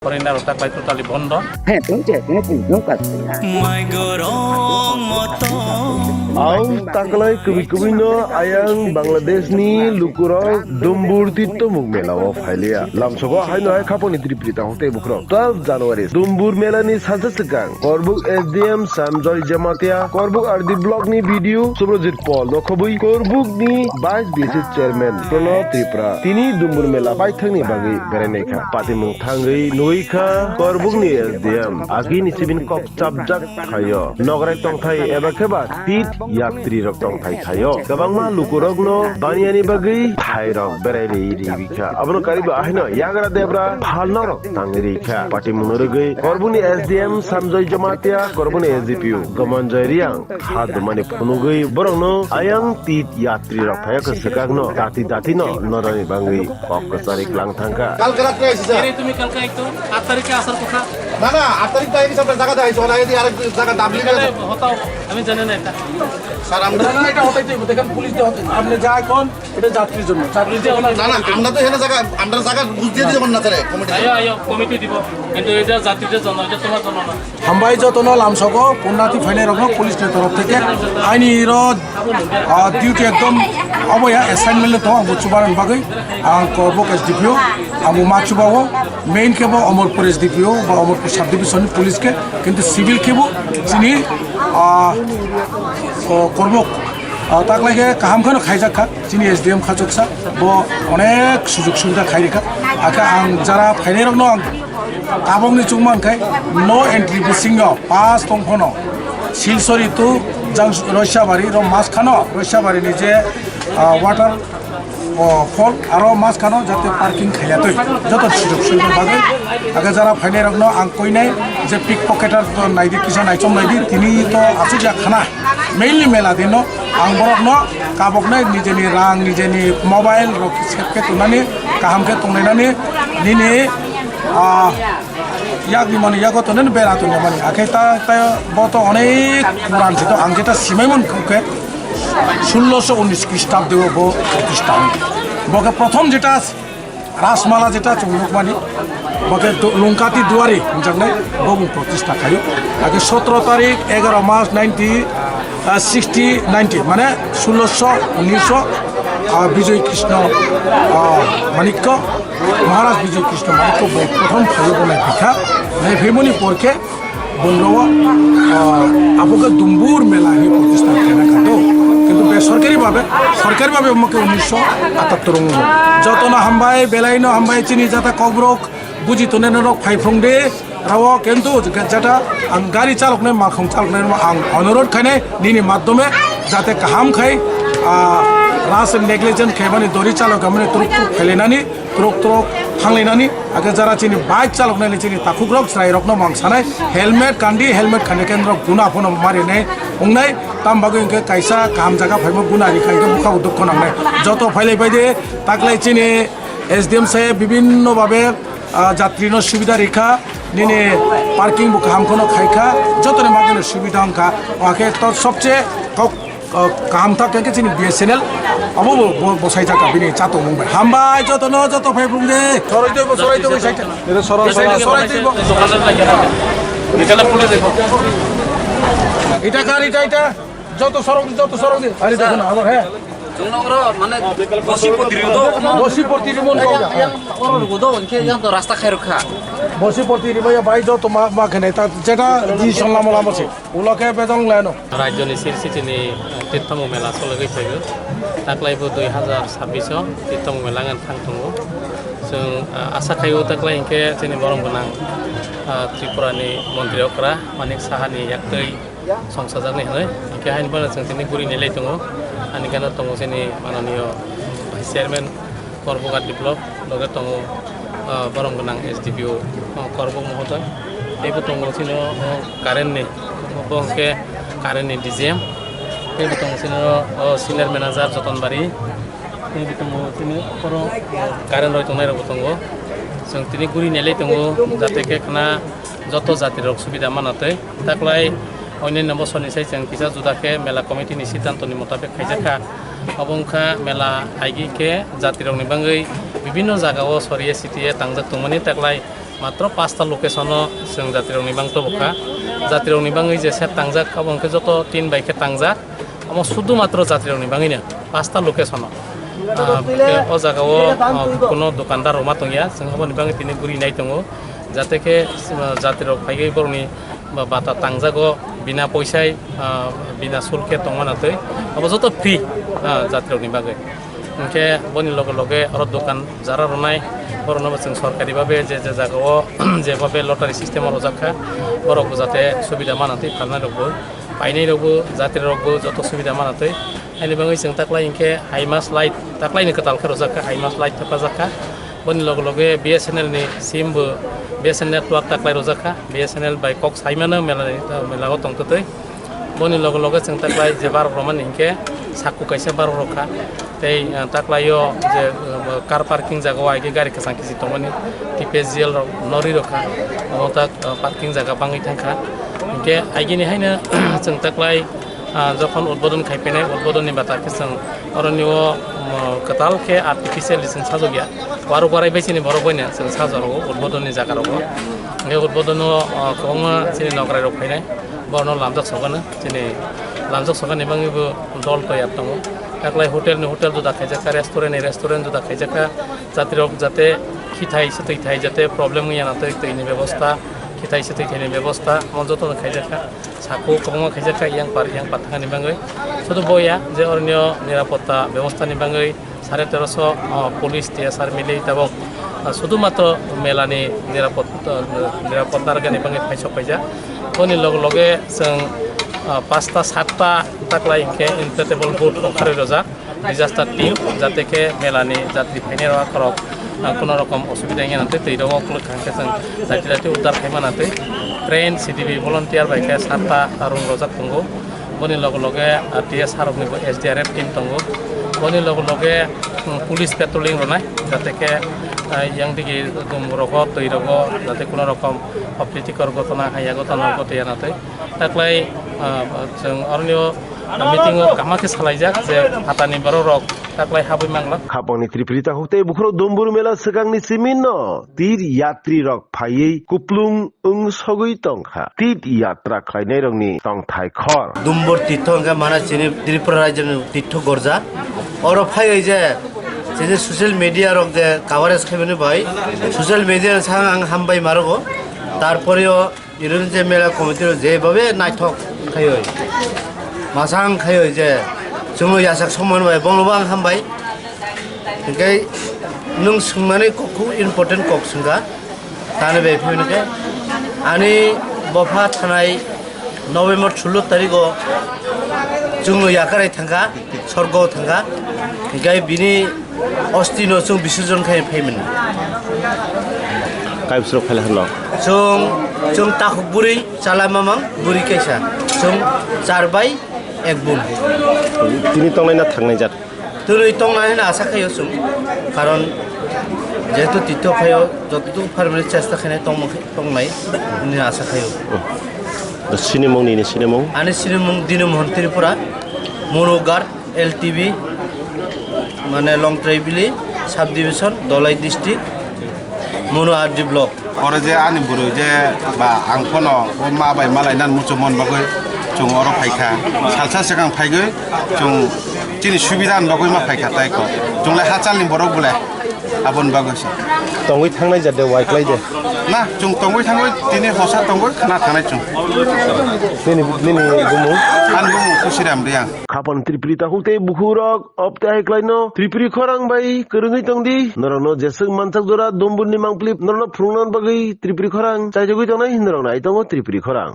Foreigner otak lai totally bondo. হ্যাঁ শুনছে কোনো পুলিশ কাজ Ang taklay kubi-kubino ayang Bangladesh ni lukurok Dumbur Tito Mugmela of Halia. Lamsogo Haino Kaponi Triprita Hote Bukro. 12 January. Dumbur Melani Sajasekang. Korbuk SDM Samjoy Jamatia. Korbuk Ardi blog ni video. Subrojit Paul Nokobui. Korbuk ni Vice Basic Chairman Prono Tripura. Tini Dumbur Mela Baithang ni Bagi Bereneka. Patimung Thangai Noika. Korbuk ni SDM. Agi ni Sibin Kok Chapjak Khayo. Nograi Tongthai Ebakeba. Tit Yaktri rok tongthai khayo. Kabangma lukurok no baniani bagi thai rok berai ribika. Abno kariba ahino yagra debra phalna rok tangrika. Pati munurgai korbuni SDM Samjoy Jamatia korbuni SDPU Gamanjai Riang had mani phunugai borongno ayang tit yatri rok thaya ka sekagno dati no norani bangi okasari klang thangka. কালকে রাত্রে এসেছে Kiri tumi kalka itu 8 তারিখে আসার কথা। না না 8 তারিখ তাই সব জায়গা দেখাইছে ওরা যদি আরেক জায়গা দাবলি এখানে হতাও আমি জানি না এটা। স্যার আমরা না এটা হতেই চাইবো দেখেন পুলিশ দিয়ে হতে আপনি যা এখন এটা যাত্রীর জন্য চাকরির জন্য না না আমরা তো এখানে জায়গা আমরা জায়গা বুঝ দিয়ে দিব না স্যার কমিটি আয়ো কমিটি দিব। কিন্তু এটা জাতিদের জন্য এটা তোমার জন্য না। হামবাই যতন লামসক পুনাতি ফাইনাল রকম পুলিশের তরফ থেকে আইনি ডিউটি একদম অবয়া অ্যাসাইনমেন্ট তো আমি চুবারন বাগৈ আং করবক এসডিপিও আমি মাছুবাবো মেইন কেবো অমরপুর এসডিপিও বা অমরপুর সাব ডিভিশন পুলিশকে কিন্তু সিভিল কেবো যিনি করবক তাক লাগে কাহামখানো খাইজাকা যিনি এসডিএম খাচকসা ব অনেক সুযোগ সুবিধা খাই রেখা আকা আং যারা ফাইনাল রকম কাবংনি চুংমানখাই নো এন্ট্রি বুসিং পাস তংফন শিলসরি টু জাং রয়সাবাড়ি র মাঝখানো রয়সাবাড়িনি যে ওয়াটার ফল আর মাঝখানো যাতে পার্কিং খাইয়াতই যত সুযোগ সুবিধা বাদে আগে যারা ফাইনাল রকম আং কইনাই যে পিক পকেটার তো নাইদি কিষান নাইচম নাইদি তিনি তো আচুজিয়া খানা মেইনলি মেলা দিন আং বরকন কাবকনে নিজেনি রাং নিজেনি মোবাইল রকি সেপকে তুনানি কাহামকে তুনাইনানি নিনি ইয়াগনি মানে ইয়াগত নেন বেড়াতো না মানে আগে তা বত অনেক পুরান ছিল আং যেটা সিমাইমন কাউকে 1619 খ্রিস্টাব্দেও প্রতিষ্ঠা বকে প্রথম যেটা রাসমালা যেটা চৌলুকমানি বকে লঙ্কাতি দুয়ারি জানলাই বহু প্রতিষ্ঠা খাই আগে 17 তারিখ 11 মার্চ 1960 মানে 1900 বিজয় কৃষ্ণ মানিক্য মহারাজ বিজয় কৃষ্ণ মানিক্য প্রথম খাইব বলে ভিক্ষা ভেমনি পরকে বঙ্গব আপুকে দুম্বুর মেলা হি প্রতিষ্ঠান কেনা খাটো কিন্তু বেসরকারিভাবে সরকারিভাবে আমাকে 1978 যত না হামবাই বেলাইনো হামবাই চিনি যাতা কবরক বুঝিত নেন রক ফাইফং দে রাও কিন্তু যেটা গাড়ি চালক নেই মাখন চালক নেই আং অনুরোধ খাইনে নিনি মাধ্যমে যাতে কাহাম খাই রাস নেগলিজেন্ট খেবানি দড়ি চালক আমি তুরুক ফেলেনানি তুরুক থাংলাইনানি আগে যারা চিনি বাইক চালক নাইলে চিনি তাকুগ্রক স্রাই রকম মাংসানাই হেলমেট কান্দি হেলমেট খানে কেন্দ্র গুনা ফোন মারি নেই উংনাই তাম বাগু ইনকে কাইসা কাম জায়গা ফাইমো গুনা রিখাইকে মুখা উদ্যোগ নাংনাই যত ফাইলাই বাইদে তাকলাই চিনি এসডিএম সাহেব বিভিন্নভাবে যাত্রীর সুবিধা রেখা নিনে পার্কিং বুক হামখনো খাইখা যতনে মাগের সুবিধা অঙ্কা ওকে তো সবচেয়ে কাম থাকে চিনি বিএসএনএল আবো বসাই থাকা বিনি চাতো মুম্বাই হামবাই যত ফাইফুং দে সরাই দেব সাইটা এটা সরাই দেব এখানে পুলিশ দেখো। এটা কার এটা যত সরক দে আরে দেখো না আমার হ্যাঁ মানে বসি প্রতিরিমন রাস্তা খাই রক্ষা বসি প্রতিরিময়া বাই যত মা খেনে তা যেটা জি সল্লাম আছে ওলাকে বেজং লাইনো রাজ্যনি সিরসিটিনি তীর্থমু মেলা চলে গেছে তাকলাইবো 2026 তীর্থমু মেলা গান थांथंगो जों आसा खायो ताकलाय इनके जोंनि बरं गोनां त्रिपुरानि मन्त्रि अक्रा मानिक साहानि याक्तै संसारनि हनै इनके हाइनबानो जों जोंनि गुरिनि लै दङ आनिखानो दङ जोंनि माननीय भाइस चेयारमेन करबक डेभेलप लगे दङ बरं गोनां एसडिपिअ करबक महोदय बेबो दङ जोंनि कारेन्टनि बंके कारेन्टनि डिजिएम बेबो दङ जोंनि सिनियर मेनेजार जतनबारि बेबो दङ जोंनि बर' कारेन्ट रय दंनाय रबो दङ जों तिनि गुरिनायलाय दङ जाहाथे केखना যত জাতির সুবিধা মানাতে তাকলাই অন্যান্য বছরনিসাই जों किसा जुदाके मेला कमिटिनि सिद्धान्तनि मुताबिक खाइजाखा अबंखा मेला आइगिके जातिरंनि बांगै विभिन्न जागायाव सरिये सिटिये तांजाक दंमोननि ताकलाय মাত্র 5টা লোকেশনও जों जातिरंनि बांतो बखा जातिरंनि बाङै जेसे तांजाक अबंके जत 3 बाइके तांजाक अमो शुद्ध मात्र जातिरंनि बाङैनो 5टा लोकेशनाव o jagao কোনো দোকানদার রমা তংয়া जों अबनि बाङै तिनि गुरि नाय दङ जाते के जातिरक फाइगै बरनि बाता तांजागो बिना पैसाय बिना शुल्के तंगनातै अब जत फ्री जातिरकनि बागै उनके बनि लगे लगे और दোकान जारा रनाय बरनबो जों सरकारि भाबे जे जागाओ जे भाबे लटारि सिस्टेम रजाखा बरको जाते सुबिदा मानातै फालनाय रबो पाइनाय रबो जातिर रबो जत सुबिदा मानातै आइनि बाङै जों ताक्लाय इनके हाइमास लाइट ताक्लायनि कतालखा रजाखा हाइमास लाइट थाफाजाखा बनि लगे लगे BSNL नि सिमबो BSNL network ताक्लाय रजाखा BSNL bye Cox's हाइमानो मेलागो तंततै बनि लगे लगे जों ताक्लाय जे बार रमान इनके साकु काइसे बार रखा तै ताक्लायो जे कार पार्किंग जागा आइगे गारि खसां किसि तमनि TPSGL नरि रखा अमता पार्किंग जागा बाङै थांखा इनके आइगिनि हायनो जों ताक्लाय जखन उद्बोधन खायफैनाय उद्बोधननि बाथाखौ जों अरण्य कतालखे आर्टिफिशियेलि जों साजगिया बारो बारायबायसिनि बर' बयनो जों साजाराव उद्बोधननि जागाराव बे उद्बोधनाव गोबां जोंनि नगराय फैनाय बरनो लामजाक सगानो जोंनि लामजाक सगानि बाङैबो दल तयार दङ दाख्लाय हटेल जुदा खायजाखा रेस्टुरेन्ट जुदा खायजाखा जातिरक जाते खिथाय सतैथाय जाते प्रब्लेम गैया नाथाय दैनि बेबस्था खिथाय सतैथायनि बेबस्था मजतन खायजाखा साखौ गोबां खायजाखा इयां पाथानि बाङै शुधु बया जे अरण्य निरापत्ता बेबस्थानि बाङै 1350 पुलिस TSR मिलि ताबक शुधु मात्र मेलानि निरापत्ता गानि बाङै फायजा बनि लगे लगे जों 5टा 7टा ताक्लाय इनके इनफ्लेटेबल बोट ओंखारै रजा डिजास्टार टीम जाते के मेलानि जात्रि फायनाय राखरक কোনো রকম অসুবিধা গিয়ে নাতে তৈরব খাঙ্কে जों जाति उद्धार खायमानाते ट्रेन CTV भलन्टियार बाइके 7टा रुम रजाक दंगो बनि लगे लगे TSR निबो SDRF टीम दंगो बनि लगे लगे पुलिस पेट्रोलिंग रनाय जाते के yang digi gumrogo tৈরব जाते কোনো রকম অপ্রীতিকর ঘটনা হাইয়া ঘটনা ঘটিয়া নাতে তাকলাই जों অরণ্য মিটিং কামাকে সালাইজাক যে হাতানি বড় রক ताक्लाय हाबै मांगला खापंनि त्रिप्रिता होते बुखरो दोम्बुर मेला सगांनि सिमिनो तीर यात्री रक फायै कुप्लुं सगै तंखा तीर यात्रा खायनाय रंनि तंथाय खर दुम्बुर तीर्थ अंगा माना चिनि त्रिपुरा राज्यनि तीर्थ गर्जा और फायै जे सोशल मीडिया रक जे कभारेज खायबने भाई सोशल मीडिया सांग आं हामबाय मारगो तारपरेও इरुन जे मेला कमिटिर जेबाबे नायथक खायो मासां खायो जे जोङो यासाक समान बाय बंगबा आं हामबाय ओंखाय नों सोंनानै ककखौ इम्पर्टेन्ट कक सोंगा ताने बे फैनोके आनि बफा थानाय नभेम्बर 16 तारिखआव जोङो याकाराय थांगा सर्गआव थांगा ओंखाय बिनि अस्थिनो जों बिसर्जन खाय फैमोन कायबस्रो खायला हनो जों ताखुक बुरै चालामामां बुरै कैसा जों चारबाय एक बुन तिनि तंनायना थांनाय जात तुरै तंनायना आसा खायो जों कारण जेहेतु तीर्थ फायो जतटुकु पारमानेन्ट चेष्टा खायनाय तंनाय नि आसा खायो सिनेमं आनि सिनेमं दिनमोहन त्रिपुरा मनुगार LTV माने लं ट्राइबेलि सब डिविजन दलाई डिस्ट्रिक्ट मनु आरडी ब्लक और जे आनि बुरु जे बा आंखनो माबाय मालायनान मुचमन बागै जों और फायखा सालसा सिगां फायगै जों तिनि सुबिदा बागै मा फायखा ताइखौ जोंलाय हाचालनि बरक बुलाय आबन बागैसो तंगै थांनाय जादो वाइक्लाय दे ना जों तंगै थांगै दिनै हसा तंगै खाना थांनाय जों निनि गुमु आन गुमु खुसिराम दे आं खापन त्रिप्रिता होते बुखुरक अपते हायक्लायनो त्रिप्रि खरां बाय करङै तंदि नरनो जेसं मानसाक जरा दोम्बुरनि मांप्लिप नरनो फुंनान बागै त्रिप्रि खरां चाइजगै तंनाय हिनरंनाय तंगो त्रिप्रि खरां